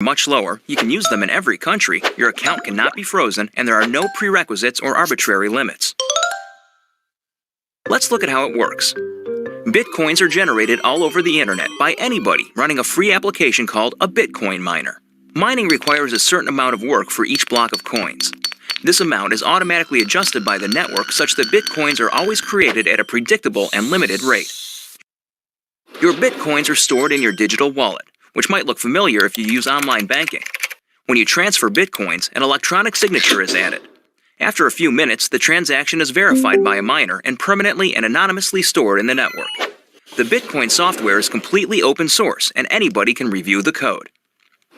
much lower, you can use them in every country, your account cannot be frozen, and there are no prerequisites or arbitrary limits. Let's look at how it works. Bitcoins are generated all over the internet by anybody running a free application called a Bitcoin miner. Mining requires a certain amount of work for each block of coins. This amount is automatically adjusted by the network such that Bitcoins are always created at a predictable and limited rate. Your Bitcoins are stored in your digital wallet, which might look familiar if you use online banking. When you transfer Bitcoins, an electronic signature is added. After a few minutes, the transaction is verified by a miner and permanently and anonymously stored in the network. The Bitcoin software is completely open source and anybody can review the code.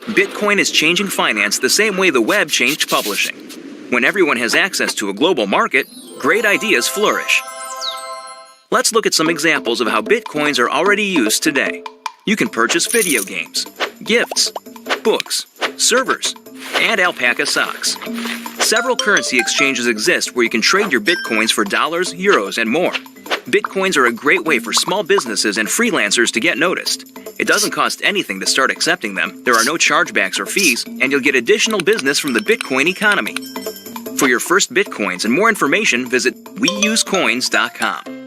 Bitcoin is changing finance the same way the web changed publishing. When everyone has access to a global market, great ideas flourish. Let's look at some examples of how Bitcoins are already used today. You can purchase video games, gifts, books, servers, and alpaca socks. Several currency exchanges exist where you can trade your Bitcoins for dollars, euros, and more. Bitcoins are a great way for small businesses and freelancers to get noticed. It doesn't cost anything to start accepting them, there are no chargebacks or fees, and you'll get additional business from the Bitcoin economy. For your first Bitcoins and more information, visit weusecoins.com.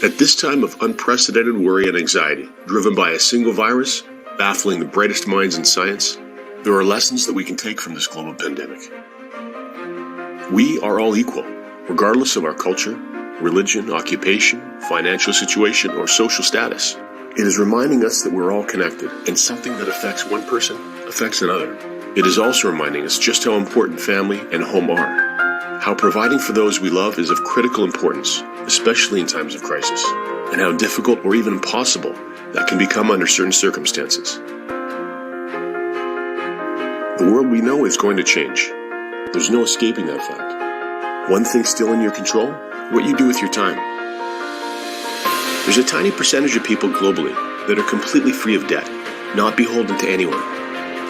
At this time of unprecedented worry and anxiety, driven by a single virus, baffling the brightest minds in science, there are lessons that we can take from this global pandemic. We are all equal, regardless of our culture, religion, occupation, financial situation, or social status. It is reminding us that we're all connected, and something that affects one person affects another. It is also reminding us just how important family and home are. How providing for those we love is of critical importance, especially in times of crisis, and how difficult or even impossible that can become under certain circumstances. The world we know is going to change. There's no escaping that fact. One thing still in your control: what you do with your time. There's a tiny percentage of people globally that are completely free of debt, not beholden to anyone.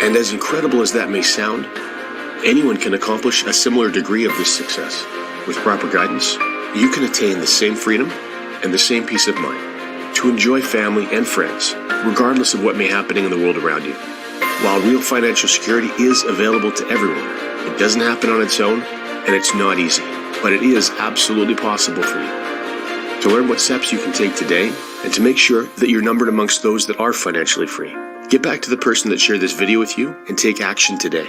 And as incredible as that may sound, anyone can accomplish a similar degree of this success. With proper guidance, you can attain the same freedom and the same peace of mind to enjoy family and friends, regardless of what may be happening in the world around you. While real financial security is available to everyone, it doesn't happen on its own, and it's not easy, but it is absolutely possible for you. To learn what steps you can take today, and to make sure that you're numbered amongst those that are financially free, get back to the person that shared this video with you and take action today.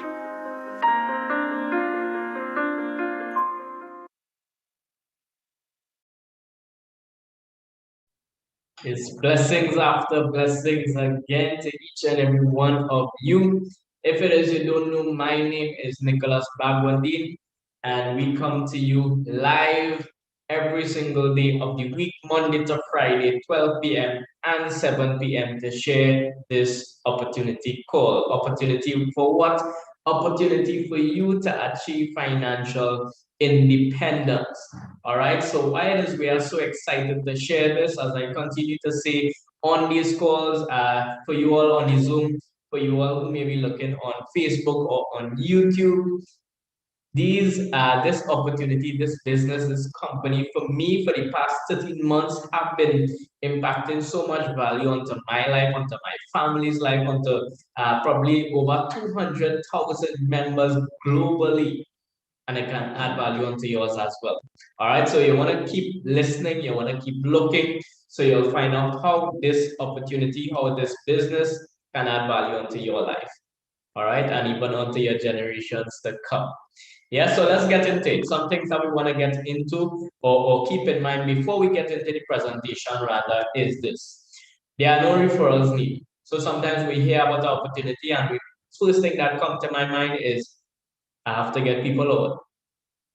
It's blessings after blessings again to each and every one of you. If it is you don't know, my name is Nicholas Bagwandin, and we come to you live every single day of the week, Monday to Friday, 12 p.m. and 7 p.m. to share this opportunity call. Opportunity for what? Opportunity for you to achieve financial independence. All right, so why it is we are so excited to share this, as I continue to say on these calls, for you all on the Zoom, for you all who may be looking on Facebook or on YouTube. This opportunity, this business, this company, for me, for the past 13 months, have been impacting so much value onto my life, onto my family's life, onto probably over 200,000 members globally. And it can add value onto yours as well. All right, so you want to keep listening, you want to keep looking, so you'll find out how this opportunity, how this business can add value onto your life. All right, and even onto your generations to come. Yeah, so let's get into it. Some things that we want to get into or keep in mind before we get into the presentation rather is this. There are no referrals needed. So sometimes we hear about the opportunity, and the first thing that comes to my mind is I have to get people out.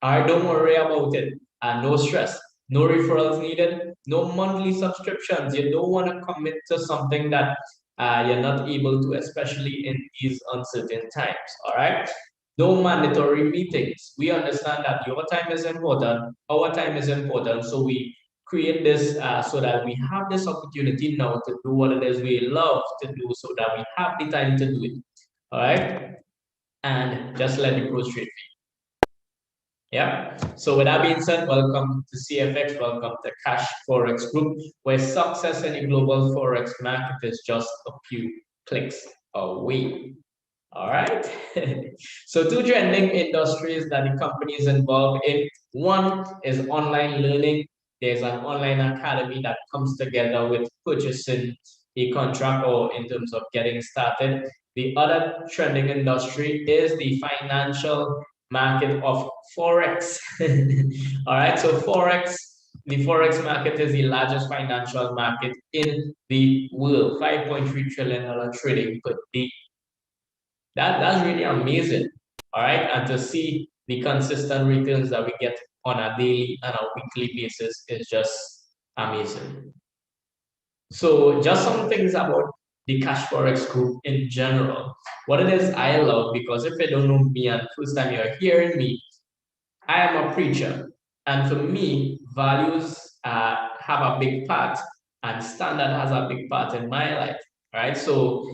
I don't worry about it. And no stress, no referrals needed, no monthly subscriptions. You don't want to commit to something that you're not able to, especially in these uncertain times. All right. No mandatory meetings. We understand that your time is important, our time is important. So we create this so that we have this opportunity now to do what it is we love to do so that we have the time to do it. All right. And just let it go straight. Yeah. So with that being said, welcome to CFX, welcome to Cash Forex Group, where success in the global Forex market is just a few clicks away. All right. So two trending industries that the company is involved in. One is online learning. There's an online academy that comes together with purchasing a contract or in terms of getting started. The other trending industry is the financial market of Forex. All right. So the Forex market is the largest financial market in the world, $5.3 trillion trading per day. That's really amazing. All right. And to see the consistent returns that we get on a daily and a weekly basis is just amazing. So just some things about the Cash Forex Group in general. What it is I love, because if you don't know me and first time you're hearing me, I am a preacher. And for me, values have a big part, and standard has a big part in my life. Right. So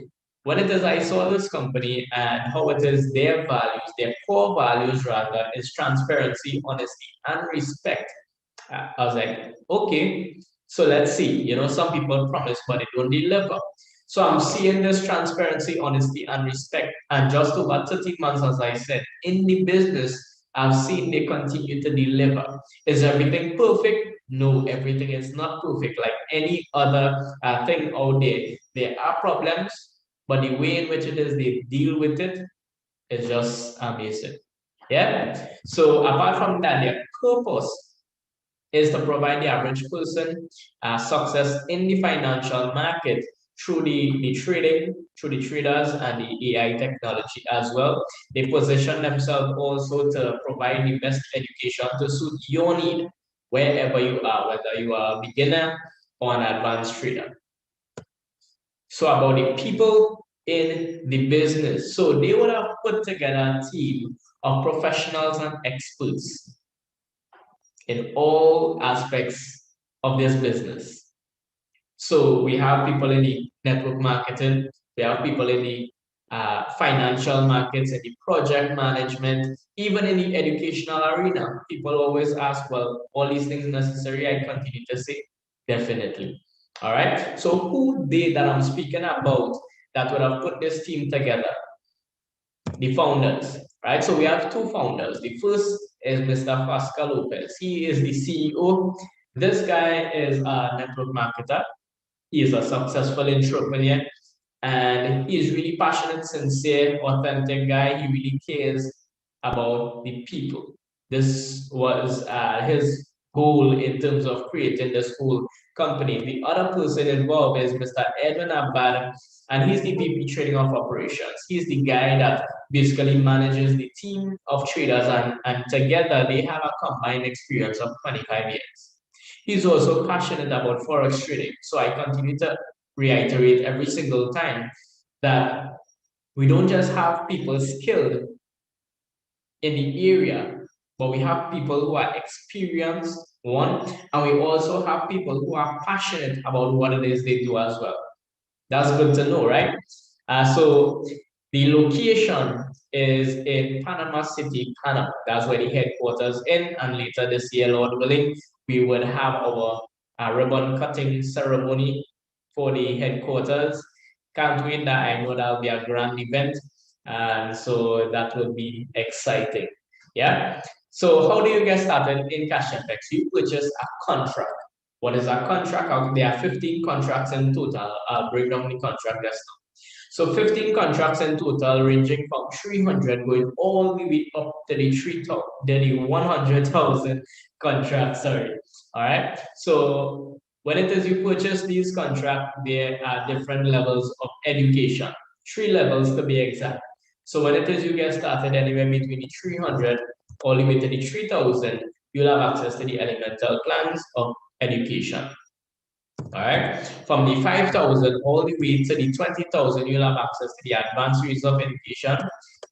when it is I saw this company and how it is their values, their core values rather, is transparency, honesty, and respect. I was like, okay, so let's see. Some people promise, but they don't deliver. So I'm seeing this transparency, honesty, and respect. And just over 30 months, as I said, in the business, I've seen they continue to deliver. Is everything perfect? No, everything is not perfect. Like any other thing out there, there are problems, but the way in which it is they deal with it is just amazing. Yeah. So apart from that, their purpose is to provide the average person success in the financial market through the trading, through the traders and the AI technology as well. They position themselves also to provide the best education to suit your need wherever you are, whether you are a beginner or an advanced trader. So about the people in the business. So they would have put together a team of professionals and experts in all aspects of this business. So we have people in the network marketing, we have people in the financial markets, in the project management, even in the educational arena. People always ask, well, all these things necessary? I continue to say, definitely. All right. So who they that I'm speaking about that would have put this team together? The founders, right? So we have two founders. The first is Mr. Pascal Lopez. He is the CEO. This guy is a network marketer. He is a successful entrepreneur, and he is really passionate, sincere, authentic guy. He really cares about the people. This was his goal in terms of creating this whole company. The other person involved is Mr. Edwin Abad, and he's the VP Trading of Operations. He's the guy that basically manages the team of traders, and together they have a combined experience of 25 years. He's also passionate about Forex trading. So I continue to reiterate every single time that we don't just have people skilled in the area, but we have people who are experienced, one, and we also have people who are passionate about what it is they do as well. That's good to know, right? So the location is in Panama City, Panama. That's where the headquarters in, and later this year, Lord willing, we would have our ribbon cutting ceremony for the headquarters. Can't wait that. I know that'll be a grand event. And so that will be exciting. Yeah. So how do you get started in Cashfx? You purchase a contract. What is a contract? There are 15 contracts in total. I'll break down the contract just now. So 15 contracts in total, ranging from 300 going all the way up to the 100,000 contracts. Sorry. All right. So When it is you purchase these contracts, there are different levels of education, 3 levels to be exact. So when it is you get started anywhere between the 300 all the way to the 3,000, you'll have access to the elemental plans of education. All right, from the 5,000 all the way to the 20,000, you'll have access to the advanced series of education.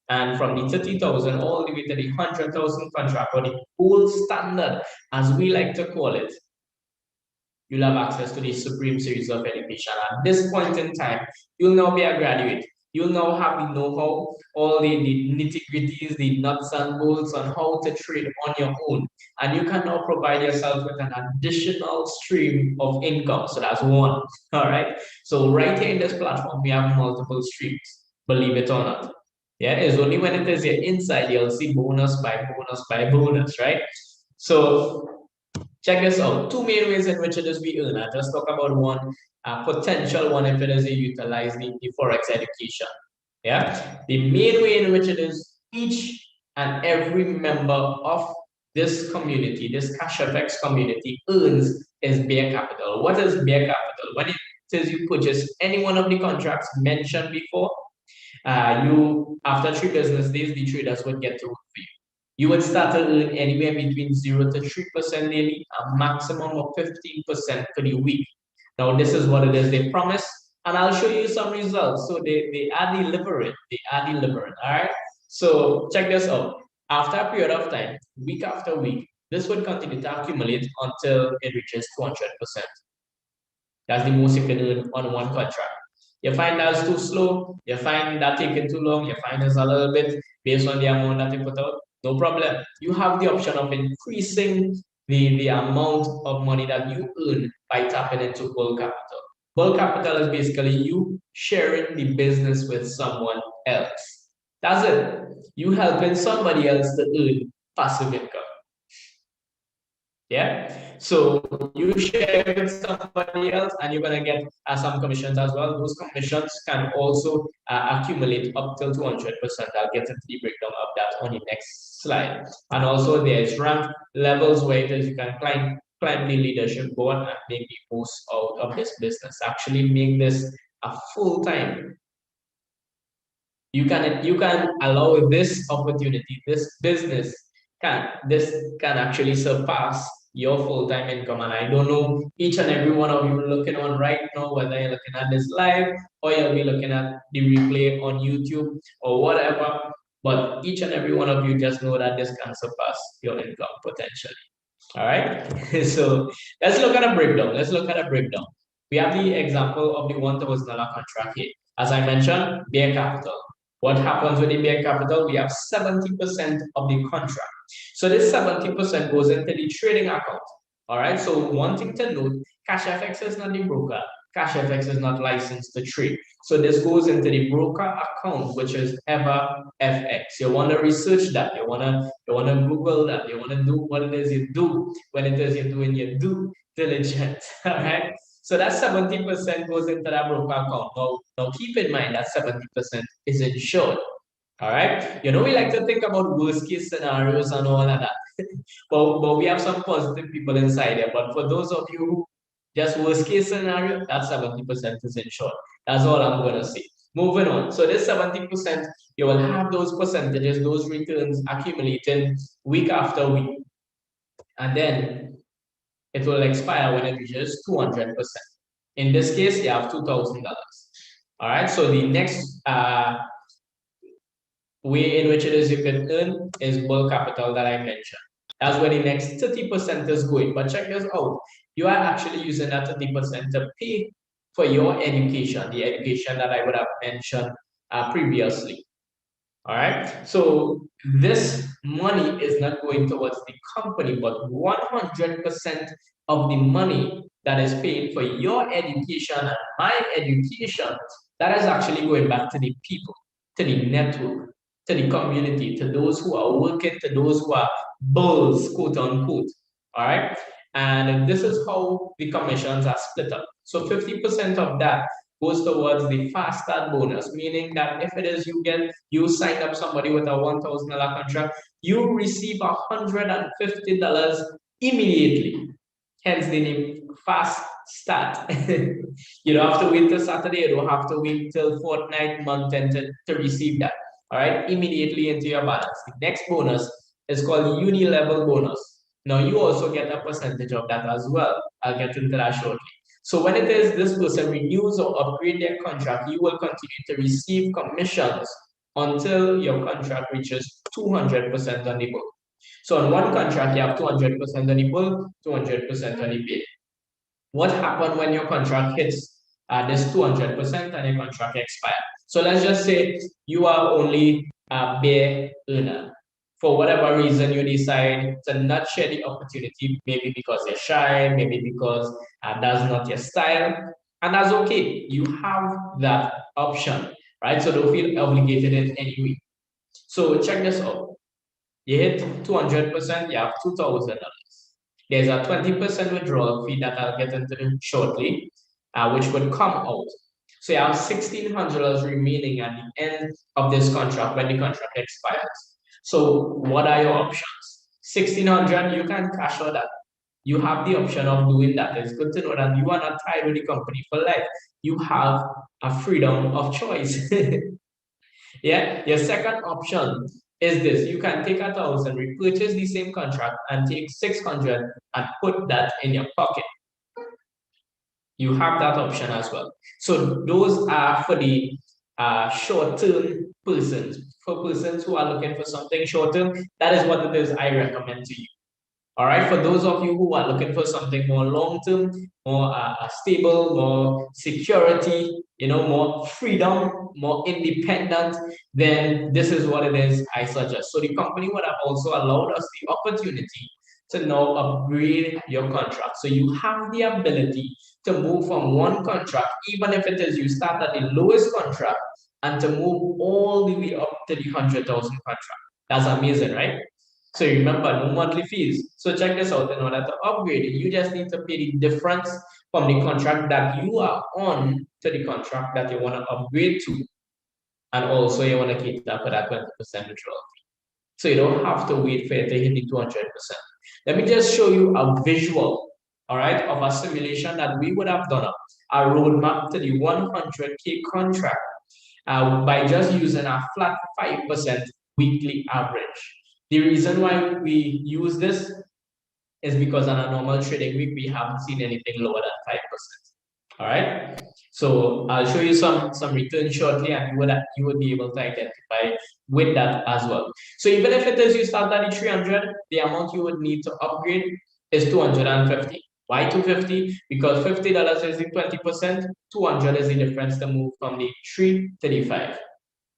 And from the 30,000 all the way to the 100,000 contract, or the gold standard, as we like to call it, you'll have access to the supreme series of education. At this point in time, you'll now be a graduate. You'll now have the know-how, all the nitty-gritties, the nuts and bolts on how to trade on your own. And you can now provide yourself with an additional stream of income. So that's one. All right. So right here in this platform, we have multiple streams, believe it or not. Yeah, it's only when it is you're inside, you'll see bonus by bonus by bonus, right? So check this out. 2 main ways in which it is we earn. I just talk about one potential one if it is you utilize the Forex education. Yeah. The main way in which it is each and every member of this community, this Cashfx community, earns is bare capital. What is bare capital? When it says you purchase any one of the contracts mentioned before, you after 3 business days, the traders would get to work for you. You would start to earn anywhere between 0 to 3% daily, a maximum of 15% for the week. Now, this is what it is they promise, and I'll show you some results. So they are delivering. They are delivering. All right. So check this out. After a period of time, week after week, this would continue to accumulate until it reaches 200%. That's the most you can earn on one contract. You find that's too slow, you find that taking too long, you find it's a little bit based on the amount that you put out, no problem. You have the option of increasing the amount of money that you earn by tapping into bulk capital. Bulk capital is basically you sharing the business with someone else. That's it. You helping somebody else to earn passive income. Yeah, so you share with somebody else and you're going to get some commissions as well. Those commissions can also accumulate up till 200%. I'll get into the breakdown of that on the next slide. And also there's rank levels where it is you can climb the leadership board and make the most out of this business, actually make this a full-time. You can allow this opportunity, this business can actually surpass your full-time income. And I don't know each and every one of you looking on right now, whether you're looking at this live or you'll be looking at the replay on YouTube or whatever, but each and every one of you just know that this can surpass your income potentially. All right. So let's look at a breakdown. We have the example of the $1,000 contract here. As I mentioned, bare capital. What happens with the bare capital? We have 70% of the contract. So this 70% goes into the trading account. All right. So one thing to note, Cashfx is not the broker. Cashfx is not licensed to trade. So this goes into the broker account, which is EverFX. You want to research that. You want to Google that. You want to do what it is you do when it is you're doing your due diligence. All right. So that 70% goes into that broker account. Now keep in mind that 70% is insured. All right. You know, we like to think about worst case scenarios and all of that. but we have some positive people inside there. But for those of you who just worst case scenario, that 70% is insured. That's all I'm going to say. Moving on. So this 70%, you will have those percentages, those returns accumulating week after week. And then it will expire when it reaches 200%. In this case, you have $2,000. All right. So the next way in which it is you can earn is bulk capital that I mentioned. That's where the next 30% is going. But check this out. You are actually using that 30% to pay for your education, the education that I would have mentioned previously. All right. So this money is not going towards the company, but 100% of the money that is paid for your education and my education, that is actually going back to the people, to the network, to the community, to those who are working, to those who are bulls, quote unquote. All right. And this is how the commissions are split up. So 50% of that goes towards the fast start bonus, meaning that if it is you sign up somebody with a $1,000 contract, you receive $150 immediately. Hence the name fast start. You don't have to wait till Saturday. You don't have to wait till fortnight, month end to receive that. All right, immediately into your balance. The next bonus is called Uni Level Bonus. Now you also get a percentage of that as well. I'll get into that shortly. So when it is this person renews or upgrade their contract, you will continue to receive commissions until your contract reaches 200% on the book. So on one contract, you have 200% on the book, 200% on the bid. What happened when your contract hits this 200% and your contract expires? So let's just say you are only a bare earner. For whatever reason, you decide to not share the opportunity, maybe because you're shy, maybe because that's not your style, and that's okay. You have that option, right? So don't feel obligated in any way. So check this out. You hit 200%, you have $2,000. There's a 20% withdrawal fee that I'll get into shortly, which would come out. So you have $1,600 remaining at the end of this contract when the contract expires. So what are your options? 1,600, you can cash out that. You have the option of doing that. It's good to know that you are not tied with the company for life. You have a freedom of choice. Yeah, your second option is this. You can take 1,000, repurchase the same contract, and take 600 and put that in your pocket. You have that option as well. So those are for the short-term persons. For persons who are looking for something short-term, that is what it is I recommend to you. All right, for those of you who are looking for something more long-term, more stable, more security, more freedom, more independent, then this is what it is I suggest. So the company would have also allowed us the opportunity to now upgrade your contract. So you have the ability to move from one contract, even if it is you start at the lowest contract, and to move all the way up to the 100,000 contract. That's amazing, right? So remember, no monthly fees. So check this out. In order to upgrade it, you just need to pay the difference from the contract that you are on to the contract that you want to upgrade to. And also you want to keep that for that 20% withdrawal fee. So you don't have to wait for it to hit the 200%. Let me just show you a visual, all right, of a simulation that we would have done a roadmap to the 100K contract by just using a flat 5% weekly average. The reason why we use this is because on a normal trading week, we haven't seen anything lower than 5%. All right. So I'll show you some returns shortly, and you would be able to identify with that as well. So even if it is you start at the 300, the amount you would need to upgrade is 250. Why 250? Because $50 is the 20%, 200 is the difference to move from the 3 to the 5.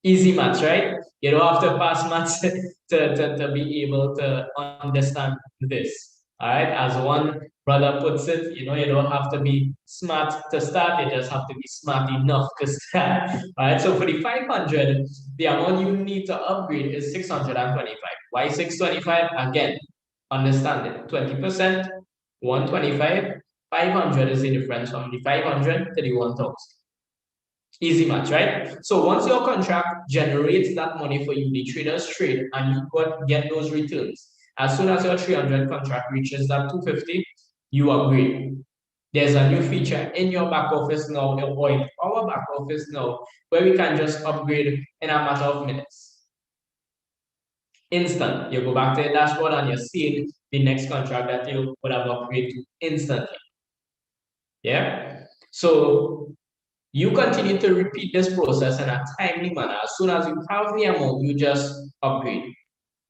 Easy maths, right? You don't have to pass maths to be able to understand this. All right, as one brother puts it, you don't have to be smart to start, you just have to be smart enough to start. All right, so for the 500, the amount you need to upgrade is 625. Why 625? Again, understand it. 20%, 125, 500 is the difference from the 500 to the 1,000. Easy math, right? So once your contract generates that money for you, the traders trade, and you get those returns. As soon as your 300 contract reaches that 250, you upgrade. There's a new feature in your back office now, or in our back office now, where we can just upgrade in a matter of minutes. Instant. You go back to the dashboard and you're seeing the next contract that you would have upgraded to instantly. Yeah. So you continue to repeat this process in a timely manner. As soon as you have the amount, you just upgrade,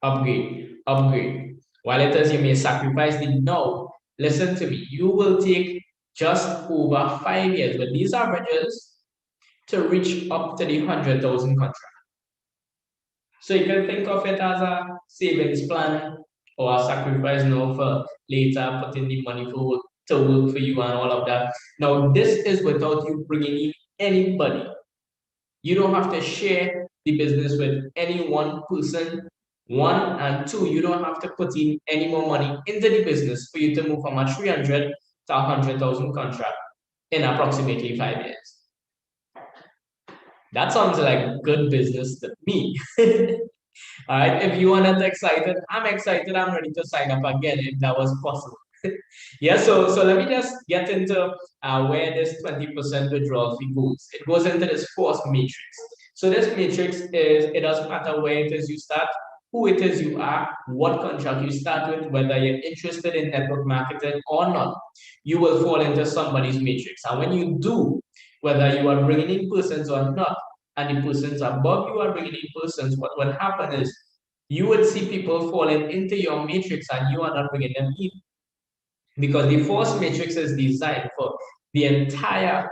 upgrade, upgrade. While it is you may sacrifice the now, listen to me, you will take just over 5 years with these averages to reach up to the 100,000 contract. So you can think of it as a savings plan or a sacrifice now for later, putting the money to work for you and all of that. Now, this is without you bringing in anybody. You don't have to share the business with any one person. One, and two, you don't have to put in any more money into the business for you to move from a 300 to 100,000 contract in approximately 5 years. That sounds like good business to me. All right, if you are not excited, I'm excited. I'm ready to sign up again if that was possible. Yeah, so let me just get into where this 20% withdrawal fee goes. It goes into this force matrix. So this matrix is, it doesn't matter where it is you start, who it is you are, what contract you start with, whether you're interested in network marketing or not, you will fall into somebody's matrix. And when you do, whether you are bringing in persons or not, and the persons above you are bringing in persons, what will happen is you would see people falling into your matrix and you are not bringing them in. Because the force matrix is designed for the entire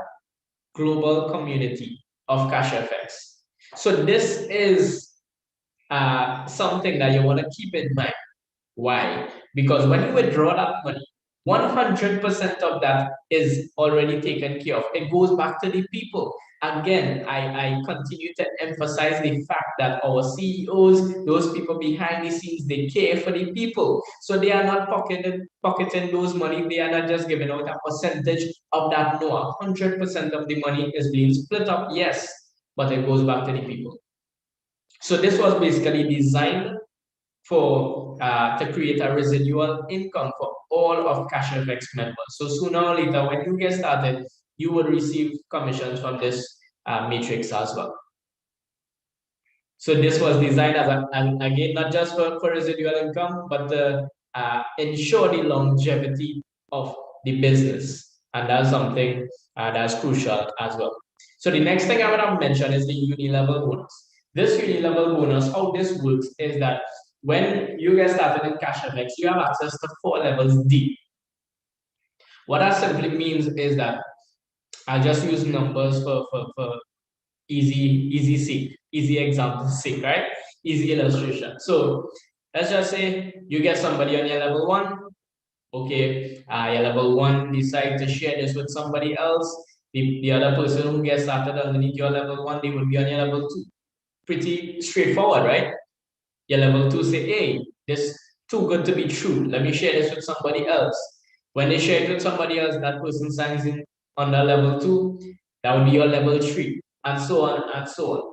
global community of Cashfx. So this is something that you want to keep in mind. Why? Because when you withdraw that money, 100% of that is already taken care of. It goes back to the people. Again, I continue to emphasize the fact that our CEOs, those people behind the scenes, they care for the people. So they are not pocketing those money. They are not just giving out a percentage of that. No, 100% of the money is being split up, yes, but it goes back to the people. So this was basically designed for to create a residual income for all of Cashfx members. So sooner or later, when you get started, you will receive commissions from this matrix as well. So this was designed as again, not just for residual income, but to ensure the longevity of the business. And that's something that's crucial as well. So the next thing I want to mention is the Uni Level Bonus. This Uni Level Bonus, how this works is that when you get started in Cashfx, you have access to 4 levels deep. What that simply means is that I just use numbers for easy examples sake, right? Easy illustration. So let's just say you get somebody on your level 1. Okay, your level 1 decide to share this with somebody else. The other person who gets started underneath your level 1, they will be on your level 2. Pretty straightforward, right? Your level 2 say, hey, this too good to be true. Let me share this with somebody else. When they share it with somebody else, that person signs in on the level 2. That would be your level 3, and so on and so on.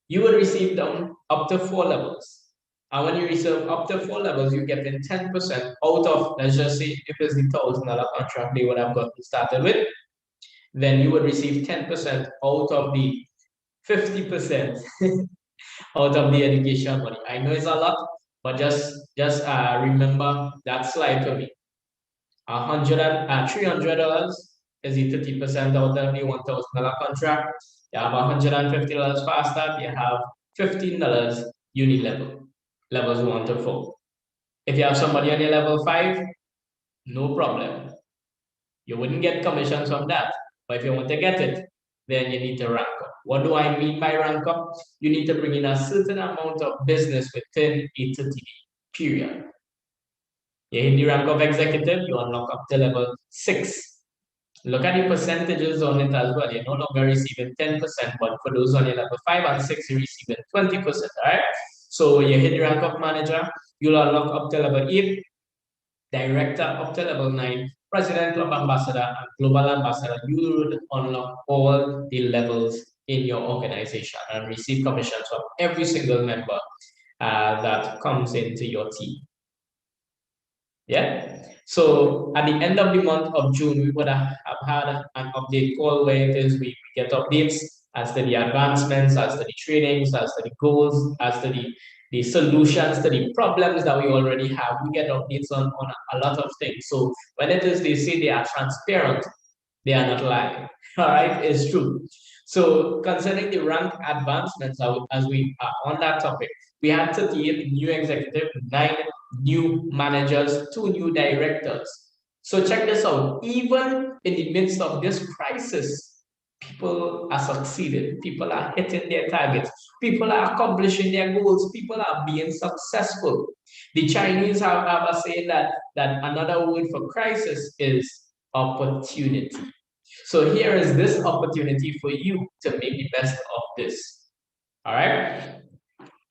You will receive them up to 4 levels. And when you receive up to 4 levels, you get in 10% out of, let's just say, if it's the $1,000 contract they would have gotten started with, then you would receive 10% out of the 50% out of the education money. I know it's a lot, but just remember that slide for me. $300 is the 30% out of the $1,000 contract. You have $150 fast start. You have $15 uni level, levels 1 to 4. If you have somebody on your level 5, no problem. You wouldn't get commissions from that. But if you want to get it, then you need to rank up. What do I mean by rank up? You need to bring in a certain amount of business within a 30-day period. You hit the rank of executive, you unlock up to level 6. Look at the percentages on it as well. You're no longer receiving 10%, but for those on your level 5 and 6, you're receiving 20%, right? So you hit the rank of manager, you'll unlock up to level 8, director up to level 9, president, club ambassador, and global ambassador. You would unlock all the levels in your organization and receive commissions from every single member that comes into your team. Yeah. So at the end of the month of June, we would have had an update call where it is we get updates as to the advancements, as to the trainings, as to the goals, as to the solutions to the problems that we already have. We get updates on a lot of things. So when it is they say they are transparent, they are not lying. All right, it's true. So concerning the rank advancements, as we are on that topic, we had 38 new executives, 9 new managers, 2 new directors. So check this out. Even in the midst of this crisis, people are succeeding. People are hitting their targets. People are accomplishing their goals. People are being successful. The Chinese have a saying that another word for crisis is opportunity. So here is this opportunity for you to make the best of this. All right.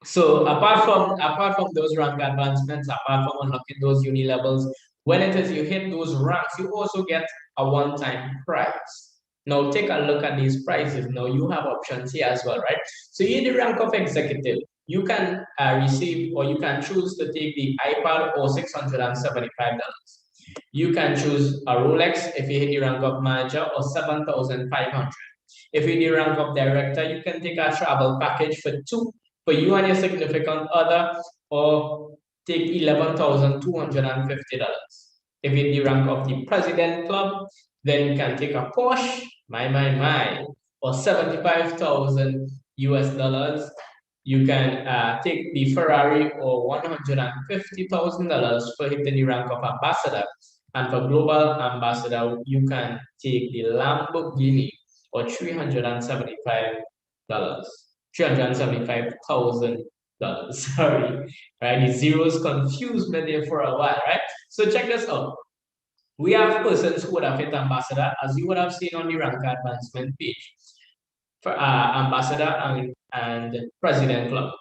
So apart from those rank advancements, apart from unlocking those uni levels, when it is you hit those ranks, you also get a one-time prize. Now take a look at these prizes. Now you have options here as well, right? So in the rank of executive, you can receive or you can choose to take the iPad or $675. You can choose a Rolex if you hit the rank of manager, or 7,500. If you hit the rank of director, you can take a travel package for two, for you and your significant other, or take $11,250. If you hit the rank of the president club, then you can take a Porsche, my, or 75,000 US dollars. You can take the Ferrari, or $150,000 for hitting the rank of ambassador. And for global ambassador, you can take the Lamborghini, or $375,000. Sorry, right? The zeros confused me there for a while, right? So check this out. We have persons who would have hit ambassador, as you would have seen on the rank advancement page, for ambassador and president club,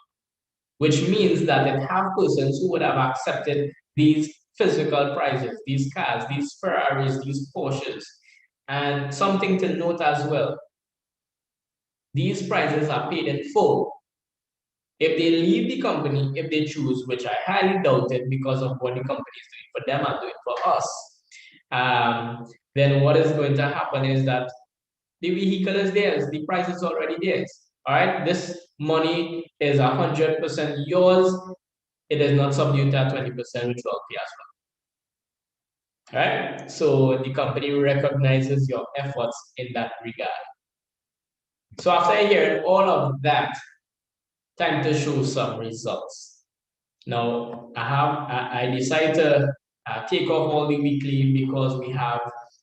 which means that it have persons who would have accepted these physical prizes, these cars, these Ferraris, these Porsches. And something to note as well, these prizes are paid in full. If they leave the company, if they choose, which I highly doubt it because of what the company is doing for them and doing for us, then what is going to happen is that the vehicle is theirs, the price is already theirs. All right, this money is 100% yours. It is not subject to 20% withdrawal fee as well. All right, so the company recognizes your efforts in that regard. So after hearing all of that, time to show some results. Now I decided to take off all the weekly because we have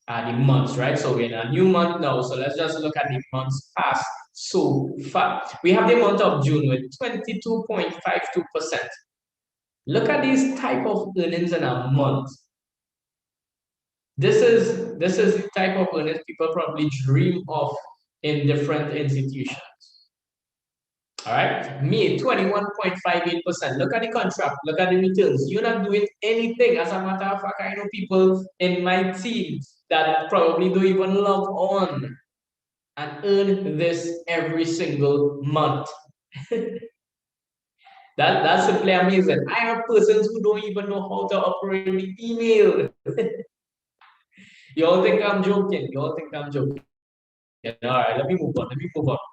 the months, right? So we're in a new month now. So let's just look at the months past so far. We have the month of June with 22.52%. Look at these type of earnings in a month. This is the type of earnings people probably dream of in different institutions. All right, me 21.58%. Look at the contract, look at the returns. You're not doing anything. As a matter of fact, I know people in my team that probably don't even log on and earn this every single month. That's simply amazing. I have persons who don't even know how to operate the email. You all think I'm joking? You all think I'm joking? Yeah, all right, let me move on.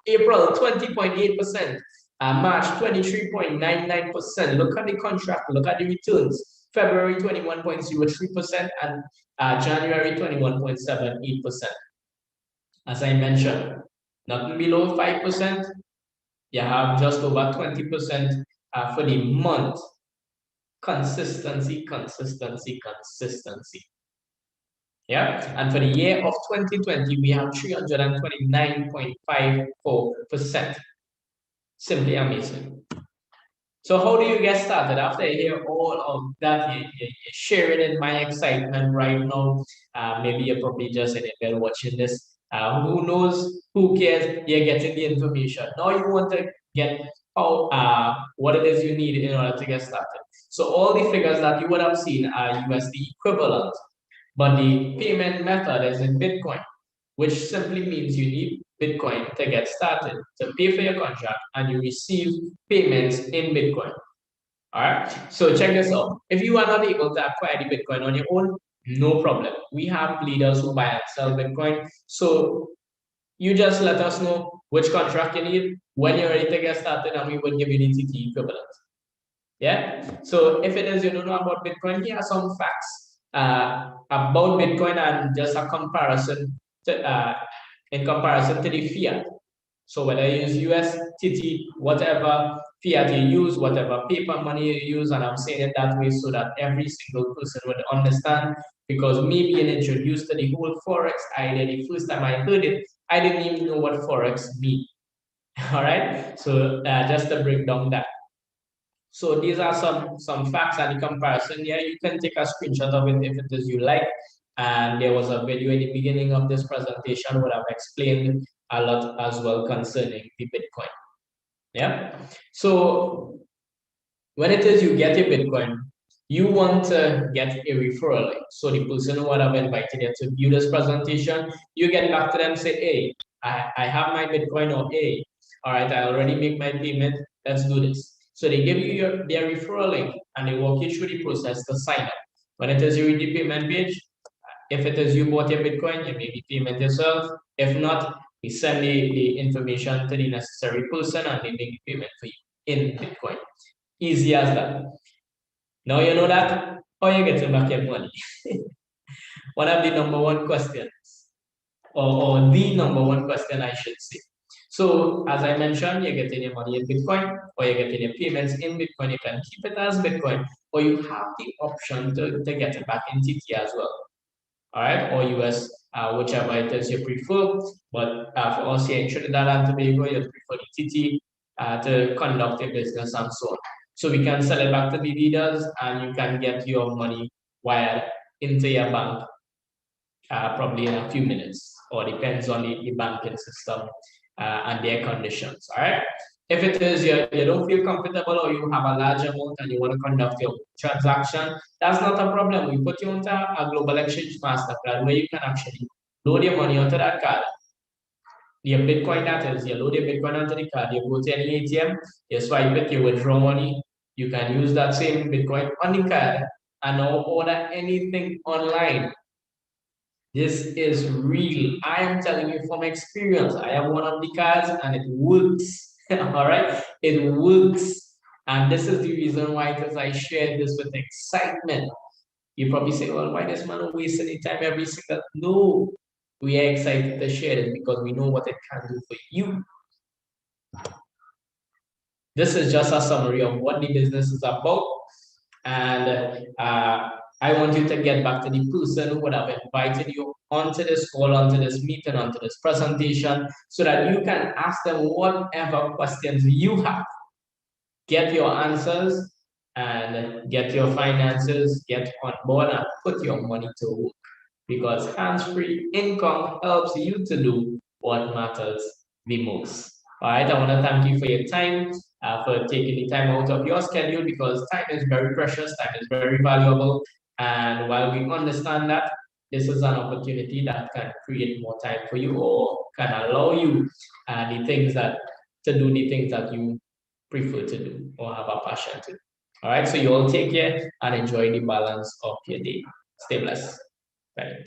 April 20.8%, March 23.99%. Look at the contract, look at the returns. February 21.03%, and January 21.78%. As I mentioned, nothing below 5%. You have just over 20% for the month. Consistency. Yeah, and for the year of 2020, we have 329.54%. Simply amazing. So how do you get started? After you hear all of that, you share it in my excitement right now. Maybe you're probably just in bed watching this. Who knows? Who cares? You're getting the information. Now you want to get what it is you need in order to get started. So all the figures that you would have seen are USD equivalent. But the payment method is in Bitcoin, which simply means you need Bitcoin to get started, to pay for your contract, and you receive payments in Bitcoin. All right, so check this out. If you are not able to acquire the Bitcoin on your own, no problem. We have leaders who buy and sell Bitcoin. So you just let us know which contract you need, when you're ready to get started, and we will give you the TT equivalent. Yeah, so if it is you don't know about Bitcoin, here are some facts about Bitcoin and just a comparison to in comparison to the fiat. So whether you use USDT, whatever fiat you use, whatever paper money you use, and I'm saying it that way so that every single person would understand, because me being introduced to the whole Forex idea, the first time I heard it, I didn't even know what Forex means. All right, so just to break down that. So these are some facts and the comparison here. You can take a screenshot of it if it is you like. And there was a video in the beginning of this presentation where I've explained a lot as well concerning the Bitcoin. Yeah. So when it is you get a Bitcoin, you want to get a referral link. So the person who would have invited you to view this presentation, you get back to them, say, hey, I have my Bitcoin, or hey, all right, I already make my payment, let's do this. So they give you their referral link and they walk you through the process to sign up. When it is you read the payment page, if it is you bought your Bitcoin, you make the payment yourself. If not, we send the information to the necessary person and they make the payment for you in Bitcoin. Easy as that. Now you know that, how you getting back your money? One of the number one questions, or the number one question I should say. So as I mentioned, you're getting your money in Bitcoin, or you're getting your payments in Bitcoin. You can keep it as Bitcoin, or you have the option to get it back in TT as well. All right, or US, whichever it is you prefer. But for us here in Trinidad and Tobago, you prefer the TT to conduct your business and so on. So we can sell it back to the leaders, and you can get your money wired into your bank probably in a few minutes, or depends on the banking system and their conditions. All right. If it is you don't feel comfortable or you have a large amount and you want to conduct your transaction, that's not a problem. We put you onto a global exchange master card where you can actually load your money onto that card. Your Bitcoin, that is, you load your Bitcoin onto the card, you go to any ATM, you swipe it, you withdraw money, you can use that same Bitcoin on the card and now order anything online. This is real. I am telling you from experience. I have one of the cards and it works. All right, it works. And this is the reason why, because I shared this with excitement. You probably say, well, why does man waste any time every single? No, we are excited to share it because we know what it can do for you. This is just a summary of what the business is about. And I want you to get back to the person who would have invited you onto this call, onto this meeting, onto this presentation, so that you can ask them whatever questions you have. Get your answers and get your finances, get on board and put your money to work. Because hands-free income helps you to do what matters the most. All right, I want to thank you for your time, for taking the time out of your schedule, because time is very precious, time is very valuable. And while we understand that, this is an opportunity that can create more time for you or can allow you to do the things that you prefer to do or have a passion to. All right, so you all take care and enjoy the balance of your day. Stay blessed. Bye.